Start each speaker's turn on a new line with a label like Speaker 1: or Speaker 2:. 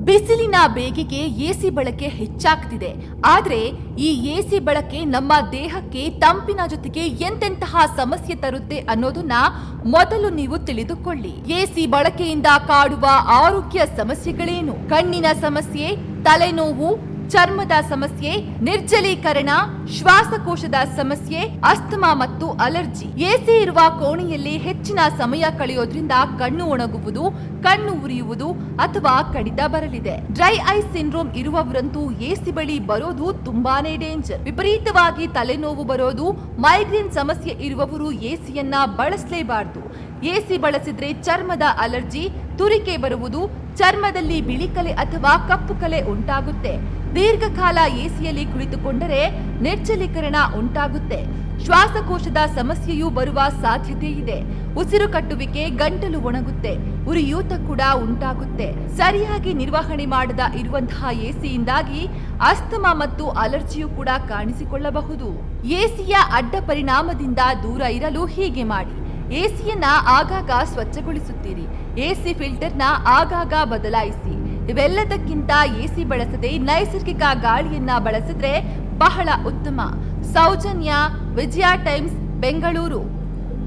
Speaker 1: ಬಿಸಿಲಿನ ಬೇಗೆಗೆ ಎಸಿ ಬಳಕೆ ಹೆಚ್ಚಾಗ್ತಿದೆ. ಆದ್ರೆ ಈ ಎಸಿ ಬಳಕೆ ನಮ್ಮ ದೇಹಕ್ಕೆ ತಂಪಿನ ಜೊತೆಗೆ ಎಂತೆಂತಹ ಸಮಸ್ಯೆ ತರುತ್ತೆ ಅನ್ನೋದನ್ನ ಮೊದಲು ನೀವು ತಿಳಿದುಕೊಳ್ಳಿ. ಎಸಿ ಬಳಕೆಯಿಂದ ಕಾಡುವ ಆರೋಗ್ಯ ಸಮಸ್ಯೆಗಳೇನು? ಕಣ್ಣಿನ ಸಮಸ್ಯೆ, ತಲೆನೋವು, ಚರ್ಮದ ಸಮಸ್ಯೆ, ನಿರ್ಜಲೀಕರಣ, ಶ್ವಾಸಕೋಶದ ಸಮಸ್ಯೆ, ಅಸ್ತಮಾ ಮತ್ತು ಅಲರ್ಜಿ. ಎಸಿ ಇರುವ ಕೋಣೆಯಲ್ಲಿ ಹೆಚ್ಚಿನ ಸಮಯ ಕಳೆಯೋದ್ರಿಂದ ಕಣ್ಣು ಒಣಗುವುದು, ಕಣ್ಣು ಉರಿಯುವುದು ಅಥವಾ ಕಡಿತ ಬರಲಿದೆ. ಡ್ರೈ ಐ ಸಿಂಡ್ರೋಮ್ ಇರುವವರಂತೂ ಎಸಿ ಬಳಿ ಬರೋದು ತುಂಬಾನೇ ಡೇಂಜರ್. ವಿಪರೀತವಾಗಿ ತಲೆನೋವು ಬರೋದು, ಮೈಗ್ರೇನ್ ಸಮಸ್ಯೆ ಇರುವವರು ಎಸಿಯನ್ನ ಬಳಸಲೇಬಾರದು. ಎಸಿ ಬಳಸಿದ್ರೆ ಚರ್ಮದ ಅಲರ್ಜಿ, ತುರಿಕೆ ಬರುವುದು, ಚರ್ಮದಲ್ಲಿ ಬಿಳಿ ಕಲೆ ಅಥವಾ ಕಪ್ಪು ಕಲೆ ಉಂಟಾಗುತ್ತೆ. ದೀರ್ಘಕಾಲ ಎಸಿಯಲ್ಲಿ ಕುಳಿತುಕೊಂಡರೆ ನಿರ್ಜಲೀಕರಣ ಉಂಟಾಗುತ್ತೆ. ಶ್ವಾಸಕೋಶದ ಸಮಸ್ಯೆಯೂ ಬರುವ ಸಾಧ್ಯತೆ ಇದೆ. ಉಸಿರು ಕಟ್ಟುವಿಕೆ, ಗಂಟಲು ಒಣಗುತ್ತೆ, ಉರಿಯೂತ ಕೂಡ ಉಂಟಾಗುತ್ತೆ. ಸರಿಯಾಗಿ ನಿರ್ವಹಣೆ ಮಾಡದ ಇರುವಂತಹ ಎಸಿಯಿಂದಾಗಿ ಅಸ್ತಮಾ ಮತ್ತು ಅಲರ್ಜಿಯೂ ಕೂಡ ಕಾಣಿಸಿಕೊಳ್ಳಬಹುದು. ಎಸಿಯ ಅಡ್ಡ ಪರಿಣಾಮದಿಂದ ದೂರ ಇರಲು ಹೀಗೆ ಮಾಡಿ. ಎಸಿಯನ್ನ ಆಗಾಗ ಸ್ವಚ್ಛಗೊಳಿಸುತ್ತೀರಿ. ಎಸಿ ಫಿಲ್ಟರ್ನ ಆಗಾಗ ಬದಲಾಯಿಸಿ. ಇವೆಲ್ಲದಕ್ಕಿಂತ ಎಸಿ ಬಳಸದೆ ನೈಸರ್ಗಿಕ ಗಾಳಿಯನ್ನ ಬಳಸಿದ್ರೆ ಬಹಳ ಉತ್ತಮ. ಸೌಜನ್ಯ, ವಿಜಯ ಟೈಮ್ಸ್, ಬೆಂಗಳೂರು.